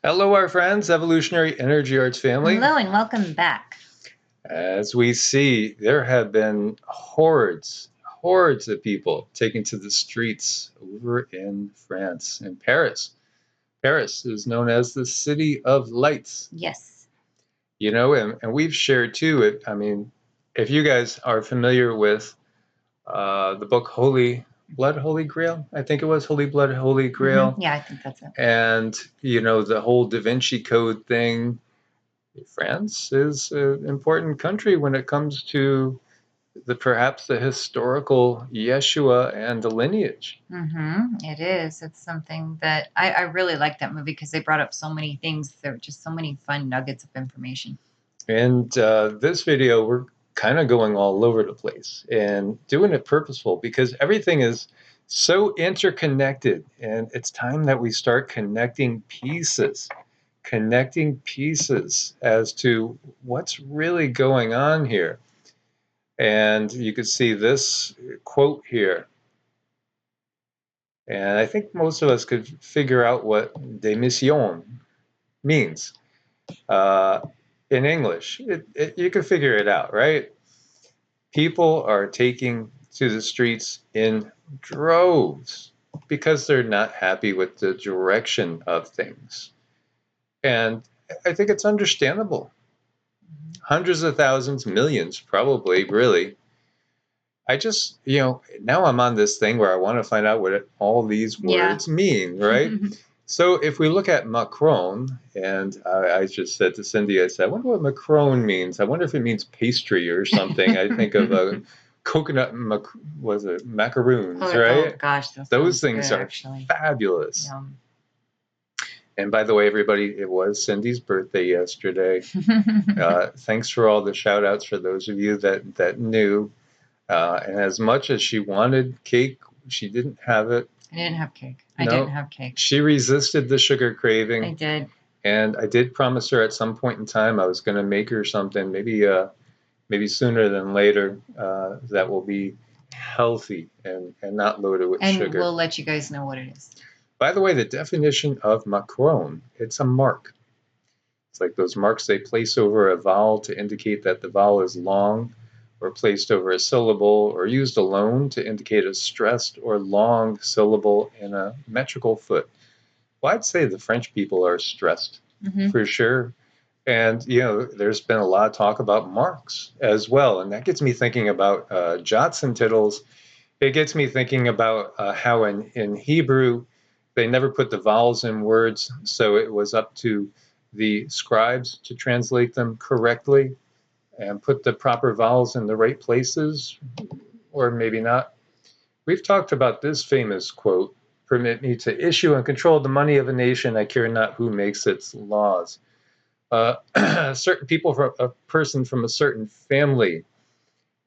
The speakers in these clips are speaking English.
Hello, our friends, Evolutionary Energy Arts family. Hello and welcome back. As we see, there have been hordes of people taken to the streets over in France, in Paris. Paris is known as the City of Lights. Yes. You know, and we've shared too, if you guys are familiar with the book Holy Blood, Holy Grail, I think it was Holy Blood, Holy Grail. Yeah, I think that's it. And, you know, the whole Da Vinci Code thing. France is an important country when it comes to perhaps the historical Yeshua and the lineage. It is. It's something that I really like that movie because they brought up so many things. There were just so many fun nuggets of information. And this video, we're kind of going all over the place and doing it purposeful because everything is so interconnected, and it's time that we start connecting pieces as to what's really going on here. And you can see this quote here. And I think most of us could figure out what démission means in English. You can figure it out, right? People are taking to the streets in droves because they're not happy with the direction of things. And I think it's understandable. Hundreds of thousands, millions, probably, really. I just, now I'm on this thing where I want to find out what all these words mean, right? So if we look at Macron, and I just said to Cindy, I said, I wonder what Macron means. I wonder if it means pastry or something. I think of a coconut, macaroons, right? Oh gosh, those things good, are actually fabulous. Yum. And by the way, everybody, it was Cindy's birthday yesterday. Thanks for all the shout outs for those of you that knew. And as much as she wanted cake, she didn't have it. I didn't have cake. I didn't have cake. She resisted the sugar craving. I did. And I did promise her at some point in time I was going to make her something, maybe sooner than later, that will be healthy and not loaded with sugar. And we'll let you guys know what it is. By the way, the definition of Macron, it's a mark. It's like those marks they place over a vowel to indicate that the vowel is long, or placed over a syllable, or used alone to indicate a stressed or long syllable in a metrical foot. Well, I'd say the French people are stressed, for sure. And, there's been a lot of talk about marks as well. And that gets me thinking about jots and tittles. It gets me thinking about how in Hebrew, they never put the vowels in words, so it was up to the scribes to translate them correctly and put the proper vowels in the right places, or maybe not. We've talked about this famous quote, "Permit me to issue and control the money of a nation, I care not who makes its laws." Certain people, a person from a certain family,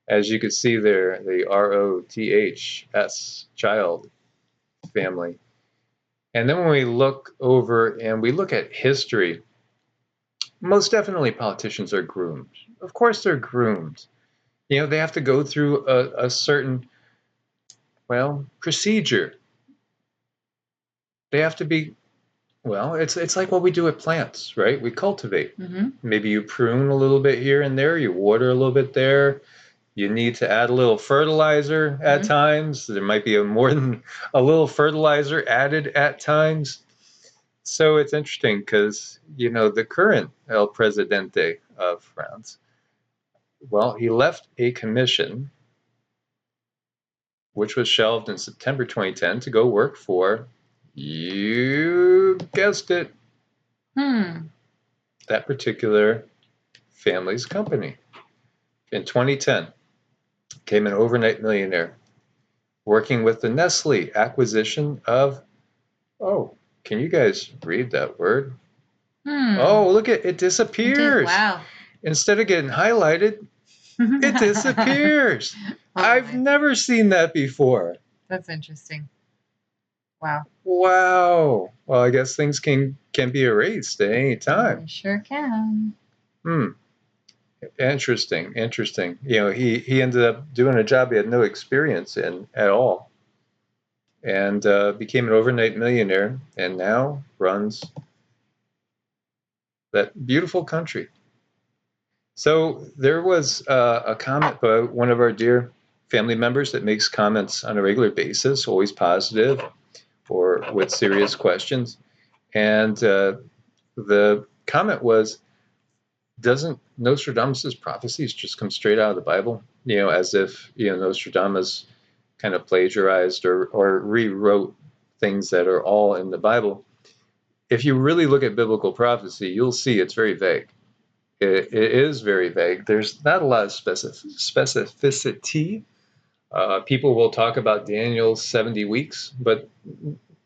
as you could see there, the ROTHS, child family. And then when we look over and we look at history, most definitely politicians are groomed. Of course they're groomed. They have to go through a certain, procedure. They have to be, it's like what we do with plants, right? We cultivate. Maybe you prune a little bit here and there, you water a little bit there. You need to add a little fertilizer at times. There might be more than a little fertilizer added at times. So it's interesting because, the current El Presidente of France, he left a commission, which was shelved in September 2010, to go work for, you guessed it, that particular family's company. In 2010, became an overnight millionaire, working with the Nestle acquisition of, can you guys read that word? Oh, look, it disappears. Wow. Instead of getting highlighted, it disappears. I've never seen that before. That's interesting. Wow. Wow. Well, I guess things can be erased at any time. They sure can. Interesting. He ended up doing a job he had no experience in at all, and became an overnight millionaire, and now runs that beautiful country. So there was a comment by one of our dear family members that makes comments on a regular basis, always positive or with serious questions. And the comment was, doesn't Nostradamus' prophecies just come straight out of the Bible? As if, Nostradamus kind of plagiarized or rewrote things that are all in the Bible. If you really look at biblical prophecy, you'll see it's very vague. It is very vague. There's not a lot of specificity. People will talk about Daniel's 70 weeks, but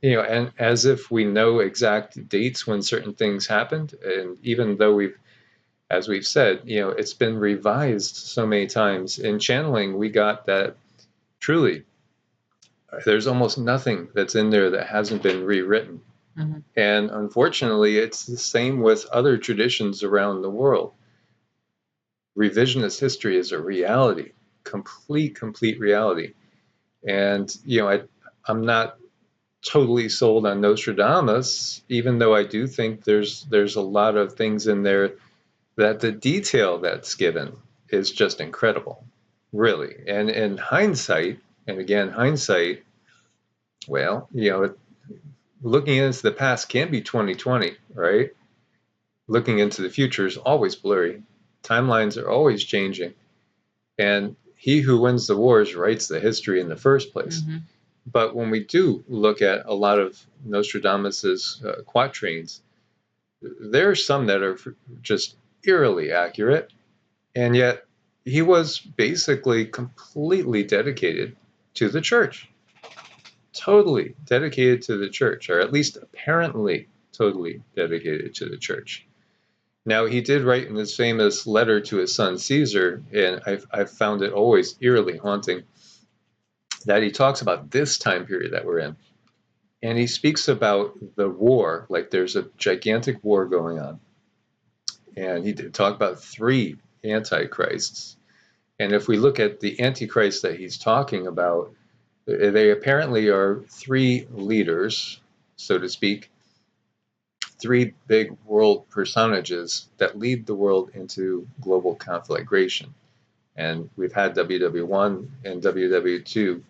and as if we know exact dates when certain things happened. And even though as we've said, it's been revised so many times. In channeling, we got that truly there's almost nothing that's in there that hasn't been rewritten. Mm-hmm. And unfortunately, it's the same with other traditions around the world. Revisionist history is a reality, complete reality. And, I'm not totally sold on Nostradamus, even though I do think there's a lot of things in there that the detail that's given is just incredible, really. And in hindsight, and again, hindsight, well, looking into the past can be 2020, right? Looking into the future is always blurry. Timelines are always changing. And he who wins the wars writes the history in the first place. Mm-hmm. But when we do look at a lot of Nostradamus's quatrains, there are some that are just eerily accurate. And yet he was basically completely dedicated to the church. Totally dedicated to the church, or at least apparently totally dedicated to the church. Now, he did write in his famous letter to his son Caesar, and I've found it always eerily haunting, that he talks about this time period that we're in. And he speaks about the war, like there's a gigantic war going on. And he did talk about 3 antichrists. And if we look at the antichrist that he's talking about, they apparently are 3 leaders, so to speak, 3 big world personages that lead the world into global conflagration. And we've had WW1 and WW2.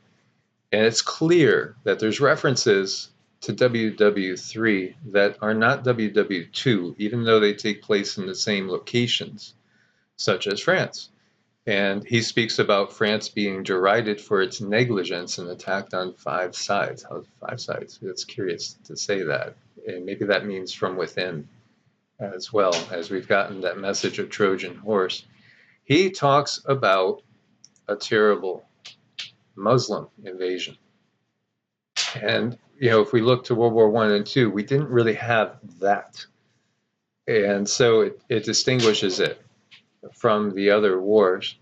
And it's clear that there's references to WW3 that are not WW2, even though they take place in the same locations, such as France. And he speaks about France being derided for its negligence and attacked on 5 sides. How's 5 sides? It's curious to say that. And maybe that means from within as well, as we've gotten that message of Trojan horse. He talks about a terrible Muslim invasion. And, if we look to World War I and II, we didn't really have that. And so it distinguishes it from the other wars.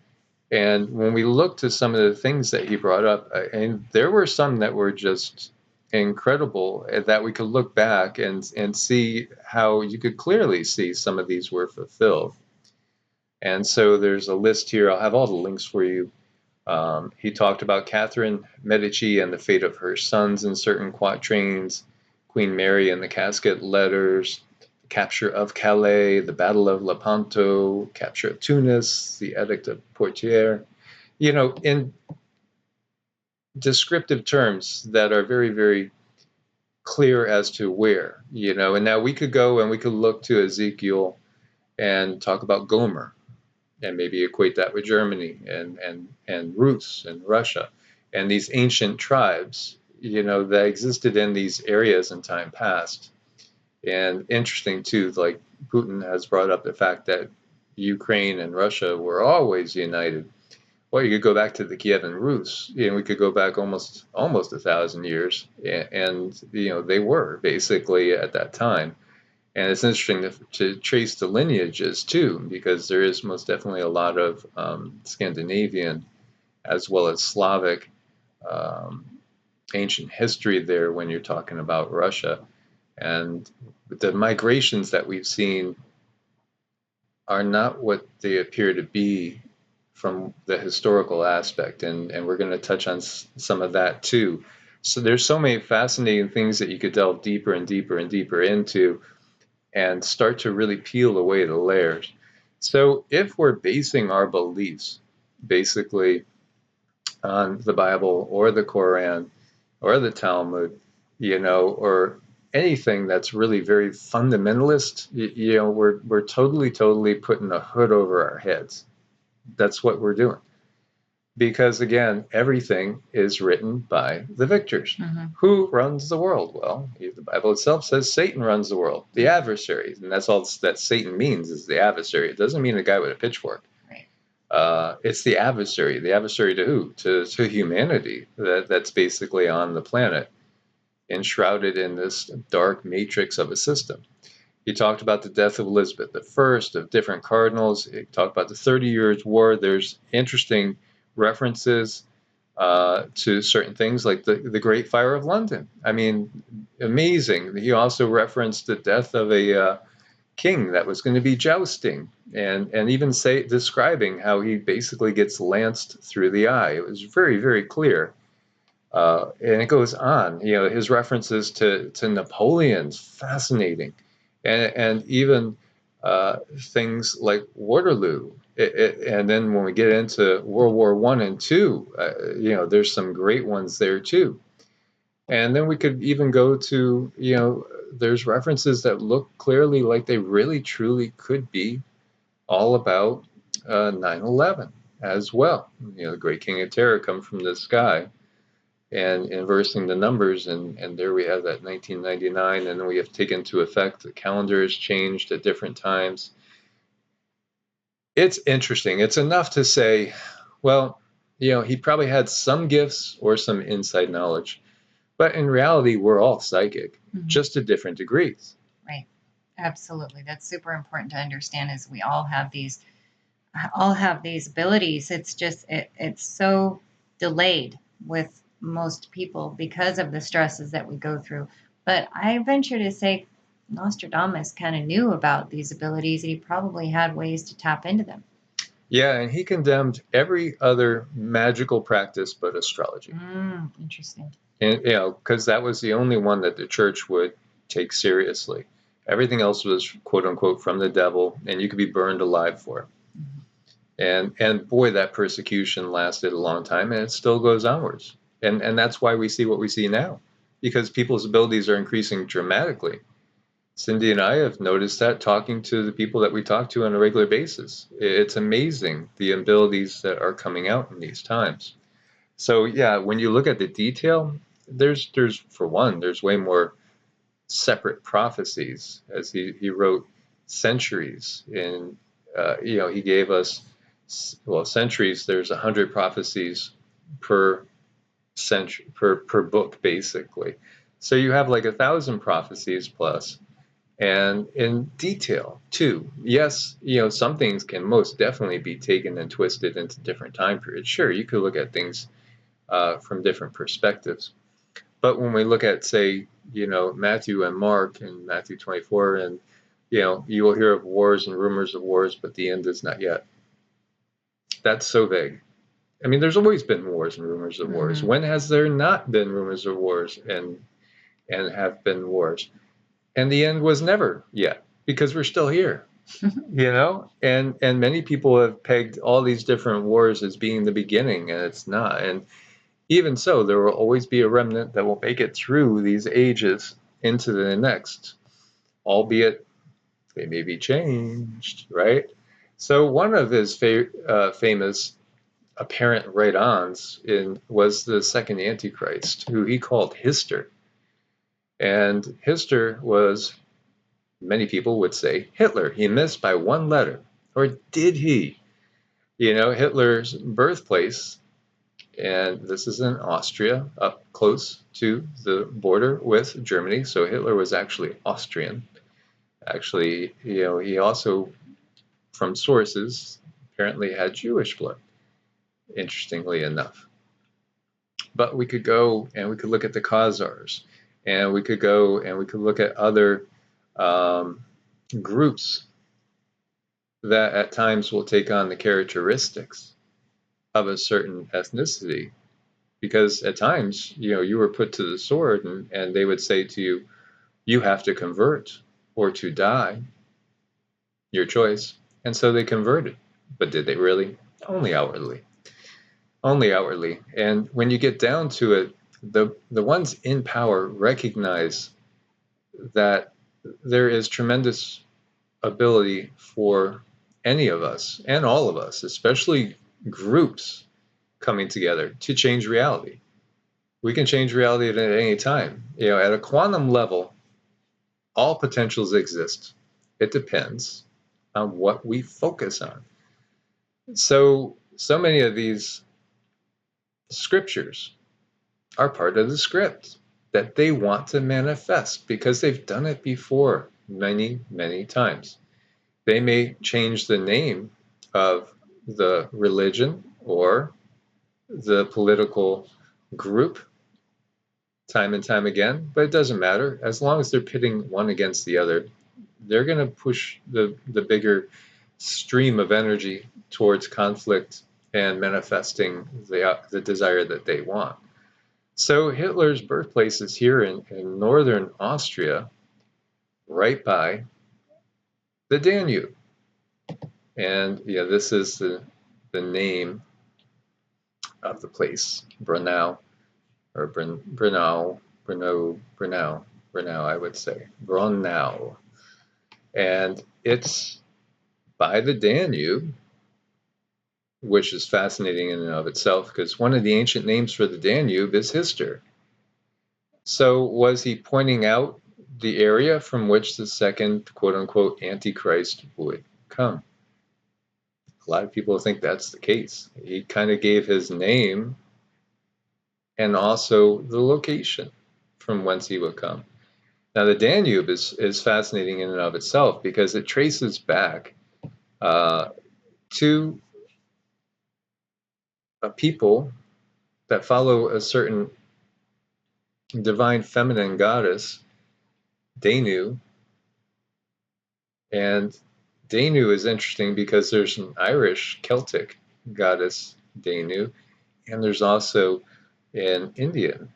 And when we look to some of the things that he brought up, and there were some that were just incredible that we could look back and see how you could clearly see some of these were fulfilled. And so there's a list here. I'll have all the links for you. He talked about Catherine Medici and the fate of her sons in certain quatrains, Queen Mary and the casket letters, the capture of Calais, the Battle of Lepanto, capture of Tunis, the Edict of Poitiers, in descriptive terms that are very, very clear as to where, and now we could go and we could look to Ezekiel and talk about Gomer, and maybe equate that with Germany and Rus and Russia and these ancient tribes, that existed in these areas in time past. And interesting too, like Putin has brought up the fact that Ukraine and Russia were always united. Well, you could go back to the Kievan Rus, we could go back almost 1,000 years, and they were basically at that time. And it's interesting to trace the lineages too, because there is most definitely a lot of Scandinavian as well as Slavic ancient history there when you're talking about Russia. And the migrations that we've seen are not what they appear to be from the historical aspect. And we're going to touch on some of that too. So there's so many fascinating things that you could delve deeper and deeper and deeper into. and start to really peel away the layers. So if we're basing our beliefs basically on the Bible or the Quran or the Talmud, or anything that's really very fundamentalist, we're totally putting a hood over our heads. That's what we're doing. Because again, everything is written by the victors. Mm-hmm. Who runs the world? Well, the Bible itself says Satan runs the world, the adversary. And that's all that Satan means, is the adversary. It doesn't mean a guy with a pitchfork. Right. It's the adversary. The adversary to who? To humanity that's basically on the planet, enshrouded in this dark matrix of a system. He talked about the death of Elizabeth I, of different cardinals. He talked about the 30 Years' War. There's interesting references to certain things like the Great Fire of London. I mean, amazing. He also referenced the death of a king that was going to be jousting, and even describing how he basically gets lanced through the eye. It was very clear. And it goes on. His references to Napoleon's fascinating, and even things like Waterloo. And then when we get into World War I and II, there's some great ones there too. And then we could even go to, there's references that look clearly like they really truly could be all about 9/11 as well. The Great King of Terror come from the sky, and inversing the numbers, and there we have that 1999, and then we have to take into effect the calendar has changed at different times. It's interesting. It's enough to say, well, he probably had some gifts or some inside knowledge, but in reality, we're all psychic, just to different degrees. Right. Absolutely. That's super important to understand, is we all have these abilities. It's just it's so delayed with most people because of the stresses that we go through. But I venture to say Nostradamus kind of knew about these abilities, and he probably had ways to tap into them. Yeah, and he condemned every other magical practice but astrology. Interesting. And because that was the only one that the church would take seriously. Everything else was quote unquote from the devil, and you could be burned alive for it. And boy, that persecution lasted a long time, and it still goes onwards. And that's why we see what we see now, because people's abilities are increasing dramatically. Cindy and I have noticed that talking to the people that we talk to on a regular basis. It's amazing the abilities that are coming out in these times. So yeah, when you look at the detail, there's for one, there's way more separate prophecies, as he wrote centuries in. He gave us centuries. There's 100 prophecies per century per book, basically. So you have like 1,000 prophecies plus, and in detail too. Yes, some things can most definitely be taken and twisted into different time periods. Sure, you could look at things from different perspectives. But when we look at, say, Matthew and Mark and Matthew 24, and you will hear of wars and rumors of wars, but the end is not yet. That's so vague. I mean, there's always been wars and rumors of wars. When has there not been rumors of wars and have been wars? And the end was never yet, because we're still here. And many people have pegged all these different wars as being the beginning, and it's not. And even so, there will always be a remnant that will make it through these ages into the next, albeit they may be changed, right? So one of his famous apparent right-ons was the second Antichrist, who he called Hister. And Hister was, many people would say, Hitler. He missed by one letter. Or did he? Hitler's birthplace, and this is in Austria, up close to the border with Germany. So Hitler was actually Austrian. Actually, he also, from sources, apparently had Jewish blood, interestingly enough. But we could go and we could look at the Khazars, and we could go and we could look at other groups that at times will take on the characteristics of a certain ethnicity. Because at times, you were put to the sword, and they would say to you, you have to convert, or to die, your choice. And so they converted. But did they really? Only outwardly. Only outwardly. And when you get down to it, the ones in power recognize that there is tremendous ability for any of us and all of us, especially groups coming together to change reality. We can change reality at any time. At a quantum level, all potentials exist. It depends on what we focus on. So many of these scriptures are part of the script that they want to manifest because they've done it before many, many times. They may change the name of the religion or the political group time and time again, but it doesn't matter. As long as they're pitting one against the other, they're going to push the bigger stream of energy towards conflict and manifesting the desire that they want. So Hitler's birthplace is here in northern Austria, right by the Danube. And this is the name of the place, Brunau, or Brunau, I would say, Brunau. And it's by the Danube, which is fascinating in and of itself, because one of the ancient names for the Danube is Hister. So was he pointing out the area from which the second quote-unquote Antichrist would come? A lot of people think that's the case. He kind of gave his name and also the location from whence he would come. Now, the Danube is fascinating in and of itself because it traces back to a people that follow a certain divine feminine goddess, Danu. And Danu is interesting because there's an Irish Celtic goddess, Danu, and there's also an Indian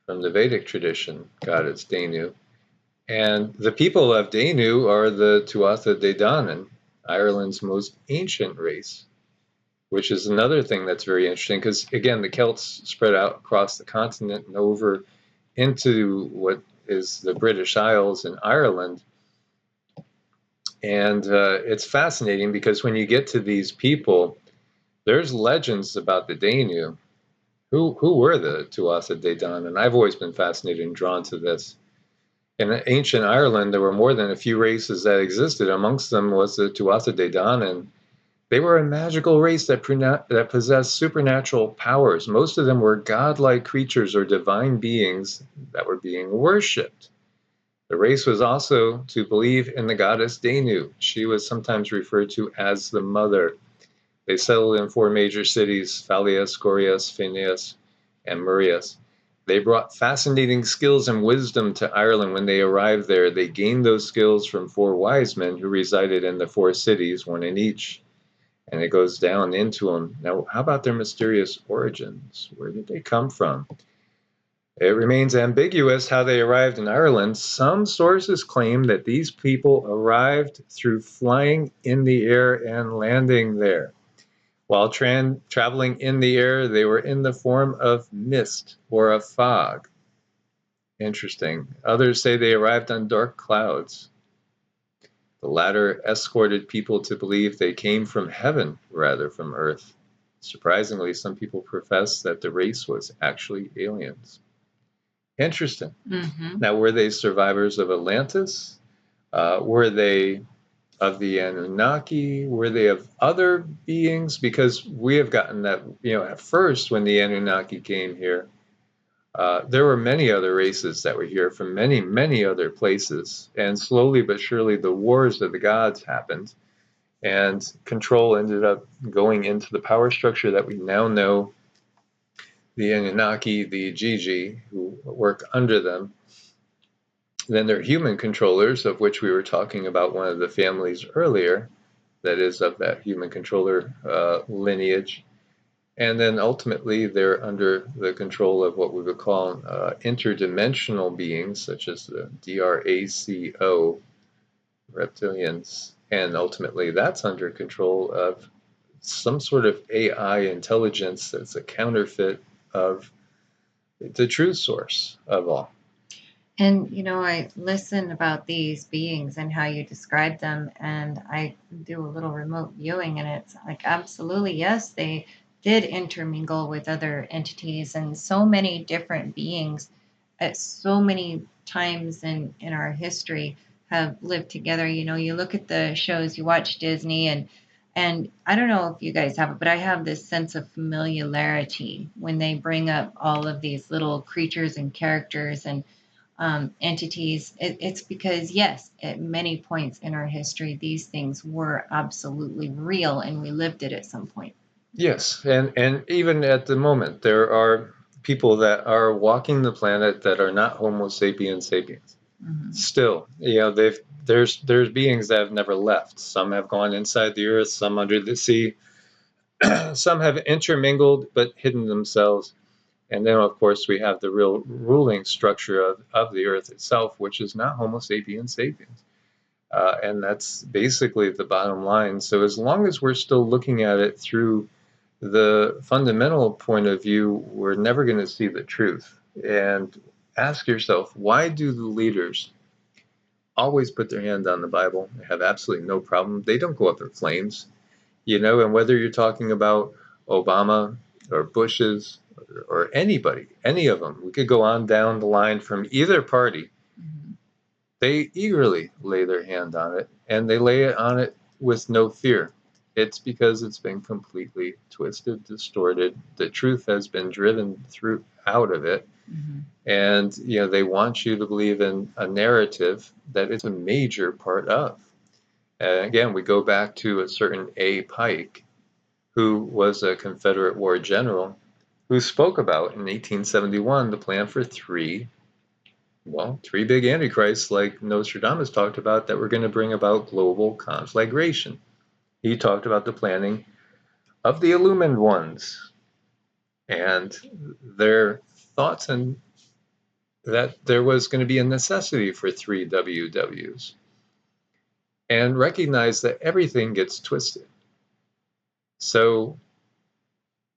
from the Vedic tradition goddess, Danu. And the people of Danu are the Tuatha De Danann, Ireland's most ancient race, which is another thing that's very interesting because, again, the Celts spread out across the continent and over into what is the British Isles and Ireland. And it's fascinating because when you get to these people, there's legends about the Danu. Who were the Tuatha De Danann? And I've always been fascinated and drawn to this. In ancient Ireland, there were more than a few races that existed. Amongst them was the Tuatha De Danann. They were a magical race that possessed supernatural powers. Most of them were godlike creatures or divine beings that were being worshipped. The race was also to believe in the goddess Danu. She was sometimes referred to as the mother. They settled in 4 major cities, Phalias, Gorias, Phineas, and Murias. They brought fascinating skills and wisdom to Ireland when they arrived there. They gained those skills from 4 wise men who resided in the 4 cities, one in each. And it goes down into them. Now, how about their mysterious origins? Where did they come from? It remains ambiguous how they arrived in Ireland. Some sources claim that these people arrived through flying in the air and landing there. While traveling in the air, they were in the form of mist or a fog. Interesting. Others say they arrived on dark clouds. The latter escorted people to believe they came from heaven rather from earth. Surprisingly, some people profess that the race was actually aliens. Interesting. Mm-hmm. Now, were they survivors of Atlantis? Were they of the Anunnaki? Were they of other beings? Because we have gotten that, at first when the Anunnaki came here, there were many other races that were here from many, many other places. And slowly but surely the wars of the gods happened. And control ended up going into the power structure that we now know, the Anunnaki, the Gigi, who work under them. Then there are human controllers, of which we were talking about one of the families earlier, that is of that human controller lineage. And then ultimately they're under the control of what we would call interdimensional beings, such as the DRACO, reptilians, and ultimately that's under control of some sort of AI intelligence that's a counterfeit of the true source of all. And I listen about these beings and how you describe them, and I do a little remote viewing, and it's like absolutely yes, they did intermingle with other entities and so many different beings at so many times in our history have lived together. You look at the shows, you watch Disney, and I don't know if you guys have it, but I have this sense of familiarity when they bring up all of these little creatures and characters and entities. It's because, yes, at many points in our history, these things were absolutely real and we lived it at some point. Yes, and even at the moment, there are people that are walking the planet that are not Homo sapiens sapiens. Mm-hmm. Still, there's beings that have never left. Some have gone inside the earth, some under the sea, some have intermingled but hidden themselves. And then, of course, we have the real ruling structure of the earth itself, which is not Homo sapiens sapiens. And that's basically the bottom line. So as long as we're still looking at it through the fundamental point of view, we're never going to see the truth. And ask yourself, why do the leaders always put their hand on the Bible? They have absolutely no problem. They don't go up in flames, and whether you're talking about Obama or Bush's or anybody, any of them, we could go on down the line from either party. Mm-hmm. They eagerly lay their hand on it, and they lay it on it with no fear. It's because it's been completely twisted, distorted. The truth has been driven through out of it. Mm-hmm. And they want you to believe in a narrative that it's a major part of. And again, we go back to a certain A. Pike, who was a Confederate war general, who spoke about in 1871 the plan for three big antichrists, like Nostradamus talked about, that were going to bring about global conflagration. He talked about the planning of the illumined ones and their thoughts, and that there was going to be a necessity for three WWs, and recognize that everything gets twisted. So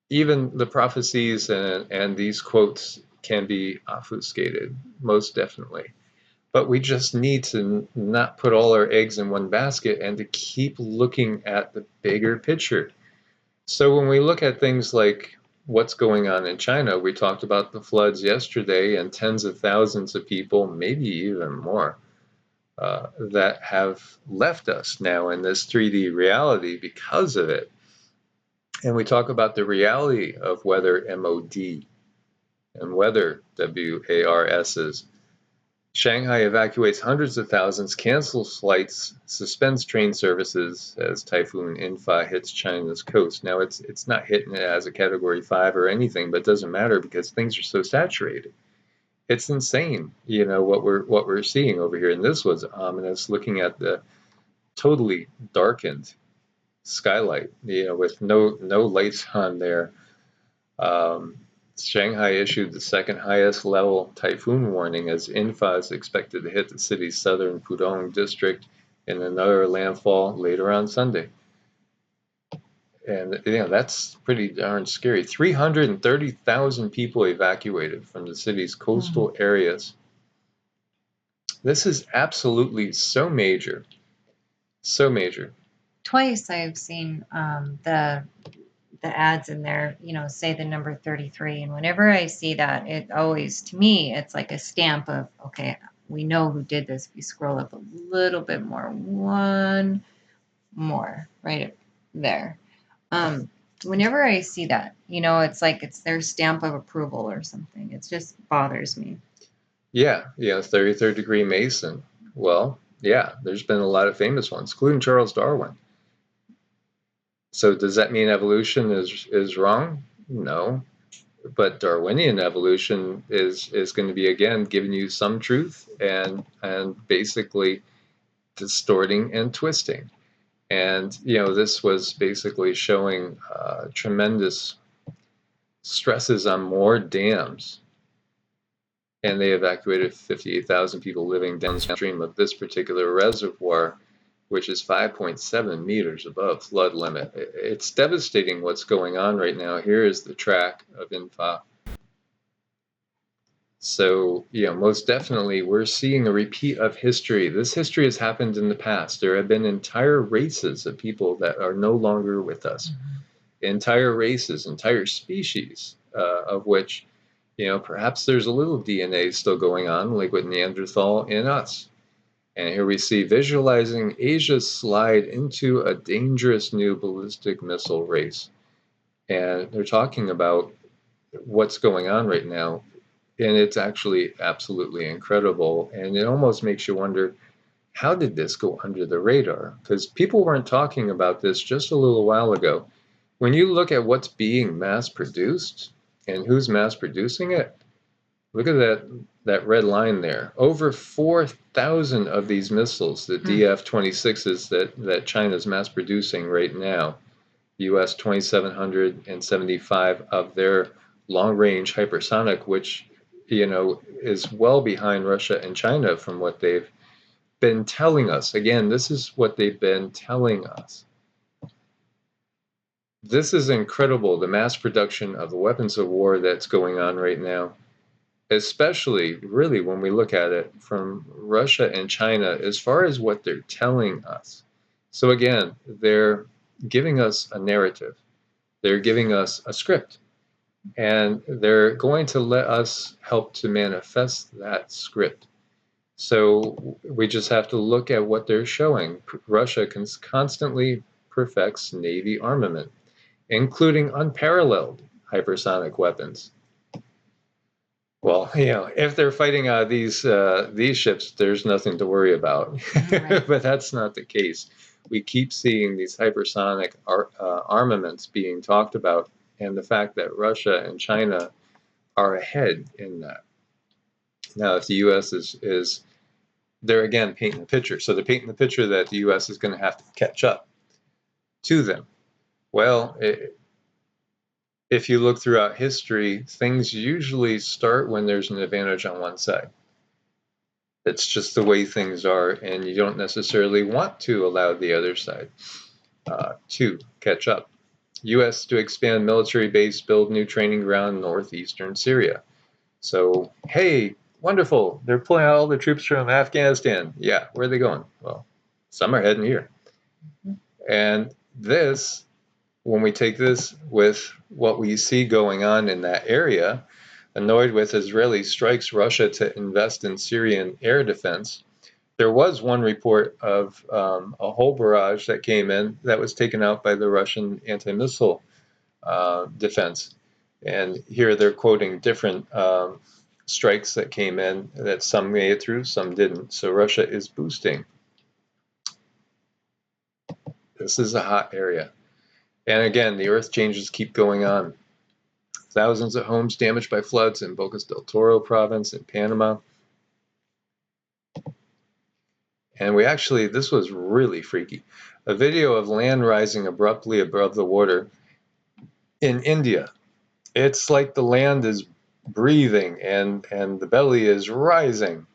even the prophecies and these quotes can be obfuscated, most definitely. But we just need to not put all our eggs in one basket and to keep looking at the bigger picture. So when we look at things like what's going on in China, we talked about the floods yesterday and tens of thousands of people, maybe even more, that have left us now in this 3D reality because of it. And we talk about the reality of weather MOD and weather WARSs. Shanghai evacuates hundreds of thousands, cancels flights, suspends train services as Typhoon In-fa hits China's coast. Now it's not hitting it as a Category 5 or anything, but it doesn't matter because things are so saturated. It's insane, what we're seeing over here. And this was ominous, looking at the totally darkened skylight, with no lights on there. Shanghai issued the second highest level typhoon warning as In-fa is expected to hit the city's southern Pudong district in another landfall later on Sunday. And that's pretty darn scary. 330,000 people evacuated from the city's coastal areas. This is absolutely so major. So major. Twice I've seen the ads in there, say the number 33. And whenever I see that, it always, to me, it's like a stamp of, okay, we know who did this. If you scroll up a little bit more, one more, right there. Whenever I see that, it's like it's their stamp of approval or something. It just bothers me. Yeah, 33rd degree Mason. Well, yeah, there's been a lot of famous ones, including Charles Darwin. So does that mean evolution is wrong? No. But Darwinian evolution is going to be, again, giving you some truth and basically distorting and twisting. And this was basically showing tremendous stresses on more dams and they evacuated 58,000 people living downstream of this particular reservoir, which is 5.7 meters above flood limit. It's devastating what's going on right now. Here is the track of Infa. So, most definitely we're seeing a repeat of history. This history has happened in the past. There have been entire races of people that are no longer with us. Entire races, entire species, of which, perhaps there's a little DNA still going on, like with Neanderthal in us. And here we see visualizing Asia slide into a dangerous new ballistic missile race. And they're talking about what's going on right now. And it's actually absolutely incredible. And it almost makes you wonder, how did this go under the radar? Because people weren't talking about this just a little while ago. When you look at what's being mass produced and who's mass producing it, look at that red line there. Over 4,000 of these missiles, the DF-26s that China's mass producing right now, US 2,775 of their long-range hypersonic, which is well behind Russia and China from what they've been telling us. Again, this is what they've been telling us. This is incredible, the mass production of the weapons of war that's going on right now, especially really when we look at it from Russia and China as far as what they're telling us. So again, they're giving us a narrative. They're giving us a script. And they're going to let us help to manifest that script. So we just have to look at what they're showing. Russia constantly perfects Navy armament, including unparalleled hypersonic weapons. Well, if they're fighting these ships, there's nothing to worry about. Right. But that's not the case. We keep seeing these hypersonic armaments being talked about, and the fact that Russia and China are ahead in that. Now, if the U.S. is they're again painting the picture. So they're painting the picture that the U.S. is going to have to catch up to them. Well, if you look throughout history, things usually start when there's an advantage on one side. It's just the way things are, and you don't necessarily want to allow the other side to catch up. U.S. to expand military base, build new training ground in northeastern Syria. So, hey, wonderful. They're pulling out all the troops from Afghanistan. Yeah, where are they going? Well, some are heading here. And this, when we take this with what we see going on in that area, annoyed with Israeli strikes Russia to invest in Syrian air defense. There was one report of a whole barrage that came in that was taken out by the Russian anti-missile defense. And here they're quoting different strikes that came in, that some made it through, some didn't. So Russia is boosting. This is a hot area. And again, the earth changes keep going on. Thousands of homes damaged by floods in Bocas del Toro province in Panama. And this was really freaky. A video of land rising abruptly above the water in India. It's like the land is breathing and the belly is rising.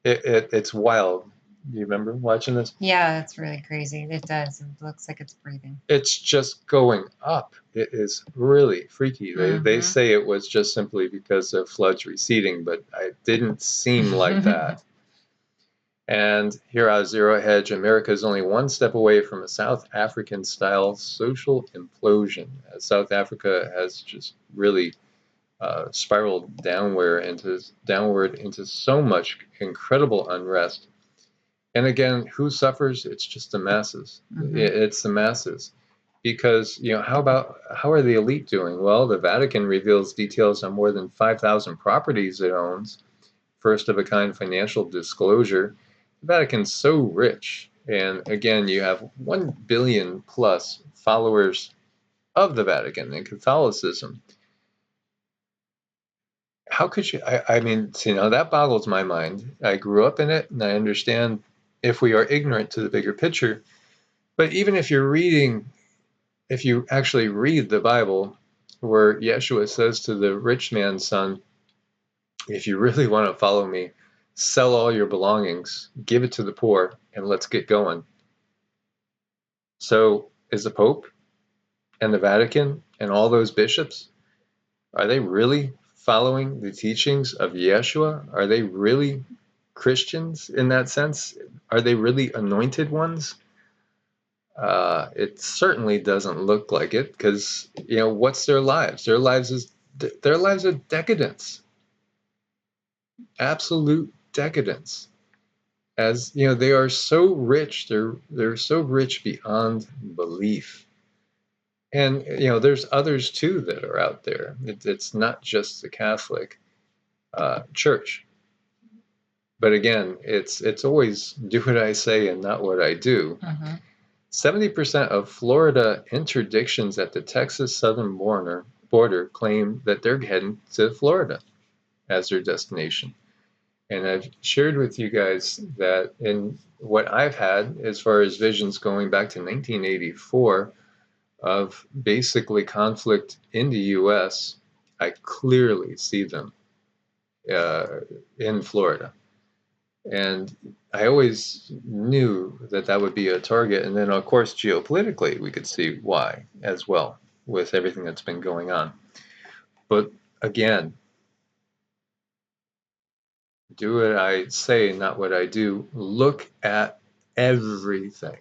It's wild. Do you remember watching this? Yeah, that's really crazy. It does. It looks like it's breathing. It's just going up. It is really freaky. They say it was just simply because of floods receding, but it didn't seem like that. And here at Zero Hedge, America is only one step away from a South African-style social implosion, as South Africa has just really spiraled downward into so much incredible unrest. And again, who suffers? It's just the masses. It's the masses. Because, how are the elite doing? Well, the Vatican reveals details on more than 5,000 properties it owns. First of a kind financial disclosure. The Vatican's so rich. And again, you have 1 billion plus followers of the Vatican in Catholicism. How could you? I mean, that boggles my mind. I grew up in it, and I understand if we are ignorant to the bigger picture. But even if you actually read the Bible, where Yeshua says to the rich man's son, If you really want to follow me, sell all your belongings, give it to the poor, and let's get going. So is the Pope and the Vatican and all those bishops, are they really following the teachings of Yeshua? Are they really Christians in that sense? Are they really anointed ones? It certainly doesn't look like it, because what's their lives? Their lives are decadence, absolute decadence. As they are so rich, they're so rich beyond belief. And there's others too that are out there. It's not just the Catholic Church. But again, it's always do what I say and not what I do. 70% of Florida interdictions at the Texas southern border claim that they're heading to Florida as their destination. And I've shared with you guys that in what I've had as far as visions going back to 1984 of basically conflict in the U.S., I clearly see them in Florida. And I always knew that that would be a target. And then, of course, geopolitically, we could see why as well with everything that's been going on. But again, do what I say, not what I do. Look at everything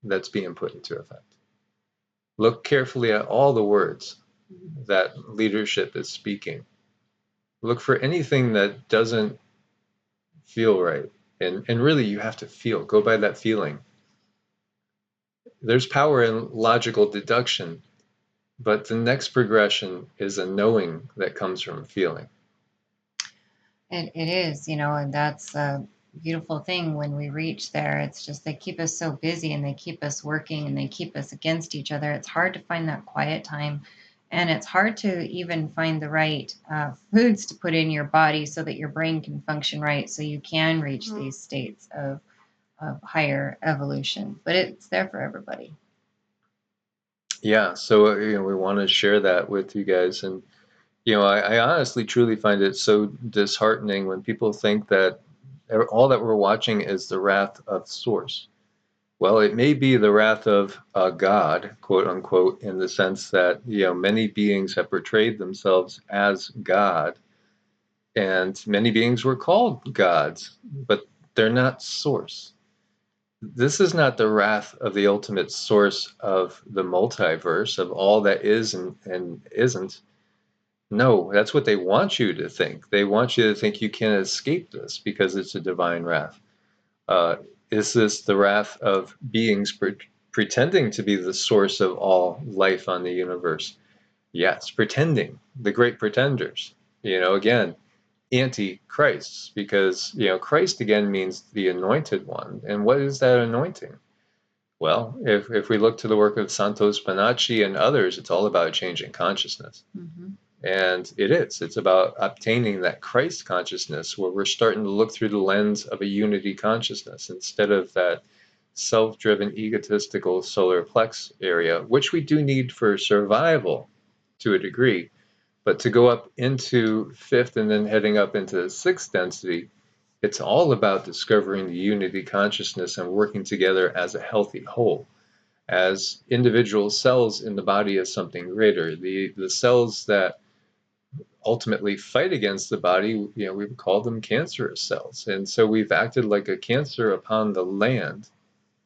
that's being put into effect. Look carefully at all the words that leadership is speaking. Look for anything that doesn't feel right. And really, you have to feel. Go by that feeling. There's power in logical deduction, but the next progression is a knowing that comes from feeling. It is, and that's a beautiful thing when we reach there. It's just they keep us so busy and they keep us working and they keep us against each other. It's hard to find that quiet time. And it's hard to even find the right foods to put in your body so that your brain can function right, so you can reach these states of higher evolution. But it's there for everybody. Yeah, so we want to share that with you guys. And I honestly truly find it so disheartening when people think that all that we're watching is the wrath of source. Well, it may be the wrath of God, quote unquote, in the sense that many beings have portrayed themselves as God, and many beings were called gods, but they're not source. This is not the wrath of the ultimate source of the multiverse, of all that is and isn't. No, that's what they want you to think. They want you to think you can't escape this because it's a divine wrath. Is this the wrath of beings pretending to be the source of all life on the universe? Yes, pretending, the great pretenders. Again, AntiChrists, because Christ again means the anointed one. And what is that anointing? Well, if we look to the work of Santos Panacci and others, it's all about changing consciousness. And it is. It's about obtaining that Christ consciousness where we're starting to look through the lens of a unity consciousness instead of that self-driven, egotistical solar plex area, which we do need for survival to a degree. But to go up into fifth and then heading up into sixth density, it's all about discovering the unity consciousness and working together as a healthy whole, as individual cells in the body as something greater. The cells that ultimately fight against the body, we would call them cancerous cells. And so we've acted like a cancer upon the land.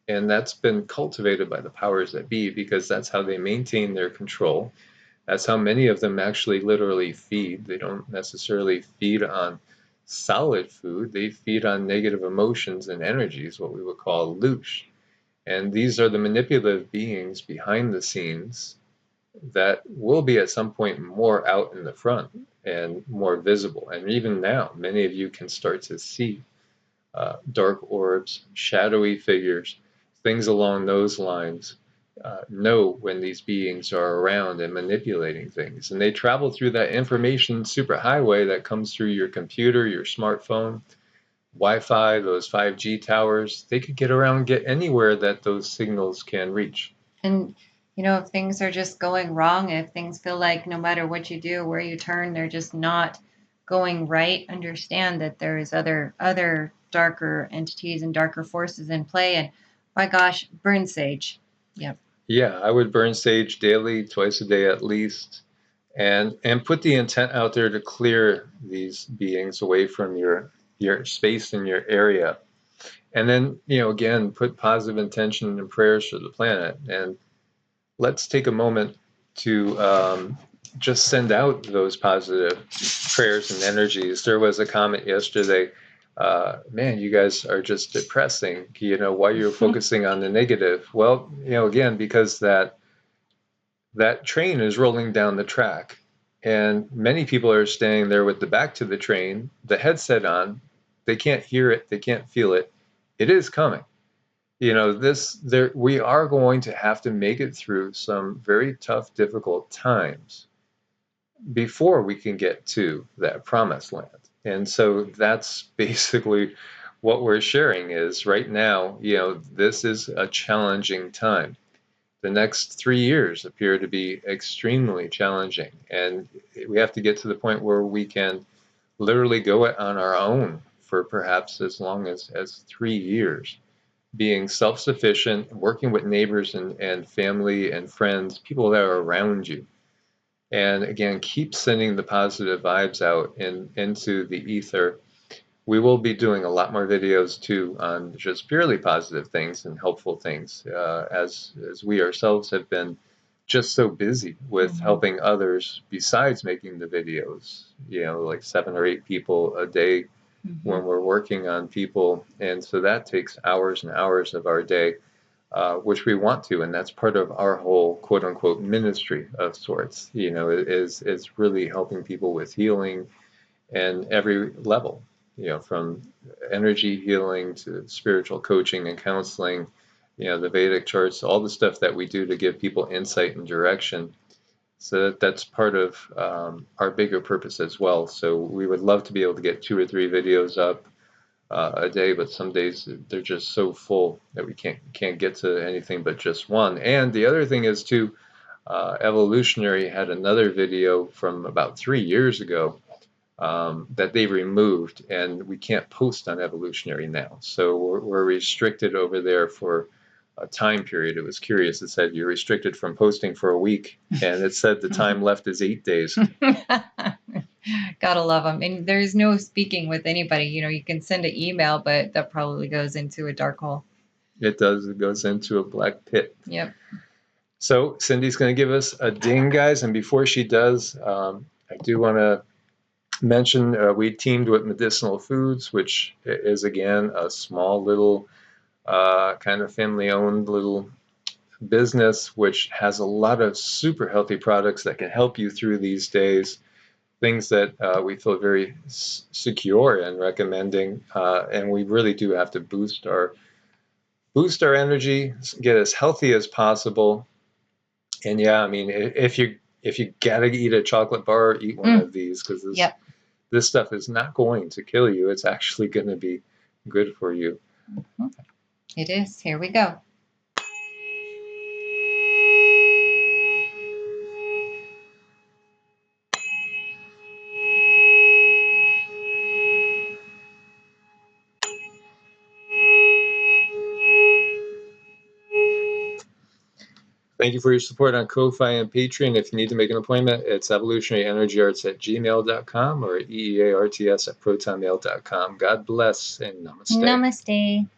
And that's been cultivated by the powers that be because that's how they maintain their control. That's how many of them actually literally feed. They don't necessarily feed on solid food. They feed on negative emotions and energies, what we would call loosh. And these are the manipulative beings behind the scenes that will be at some point more out in the front and more visible. And even now, many of you can start to see dark orbs, shadowy figures, things along those lines. Know when these beings are around and manipulating things. And they travel through that information superhighway that comes through your computer, your smartphone, Wi-Fi, those 5G towers. They could get around, get anywhere that those signals can reach. And if things are just going wrong, if things feel like no matter what you do, where you turn, they're just not going right, understand that there is other darker entities and darker forces in play. And my gosh, burn sage. Yep. Yeah, I would burn sage daily, twice a day at least, and put the intent out there to clear these beings away from your space and your area. And then, again, put positive intention and prayers for the planet. And let's take a moment to just send out those positive prayers and energies. There was a comment yesterday, man, you guys are just depressing. Why you're focusing on the negative? Well, again, because that train is rolling down the track, and many people are staying there with the back to the train, the headset on. They can't hear it. They can't feel it. It is coming. We are going to have to make it through some very tough, difficult times before we can get to that promised land. And so that's basically what we're sharing is right now, this is a challenging time. The next 3 years appear to be extremely challenging. And we have to get to the point where we can literally go it on our own for perhaps as long as 3 years. Being self-sufficient, working with neighbors and family and friends, people that are around you. And again, keep sending the positive vibes out into the ether. We will be doing a lot more videos too on just purely positive things and helpful things, as we ourselves have been just so busy with helping others besides making the videos, like 7 or 8 people a day when we're working on people. And so that takes hours and hours of our day, which we want to, and that's part of our whole quote unquote ministry of sorts, is really helping people with healing and every level, from energy healing to spiritual coaching and counseling, the Vedic charts, all the stuff that we do to give people insight and direction. So that's part of our bigger purpose as well. So we would love to be able to get 2 or 3 videos up a day, but some days they're just so full that we can't get to anything but just one. And the other thing is too, Evolutionary had another video from about 3 years ago that they removed, and we can't post on Evolutionary now. So we're restricted over there for a time period. It was curious. It said you're restricted from posting for a week, and it said the time left is 8 days. Gotta love them. And there's no speaking with anybody. You can send an email, but that probably goes into a dark hole. It does. It goes into a black pit. Yep. So Cindy's going to give us a ding, guys. And before she does, I do want to mention we teamed with Medicinal Foods, which is, again, a small little kind of family-owned little business, which has a lot of super healthy products that can help you through these days. Things that we feel very secure in recommending, and we really do have to boost our energy, get as healthy as possible. And yeah, I mean, if you gotta eat a chocolate bar, eat one of these, because this stuff is not going to kill you. It's actually going to be good for you. It is. Here we go. Thank you for your support on Ko-Fi and Patreon. If you need to make an appointment, it's evolutionaryenergyarts@gmail.com or EEARTS@protonmail.com. God bless and namaste. Namaste.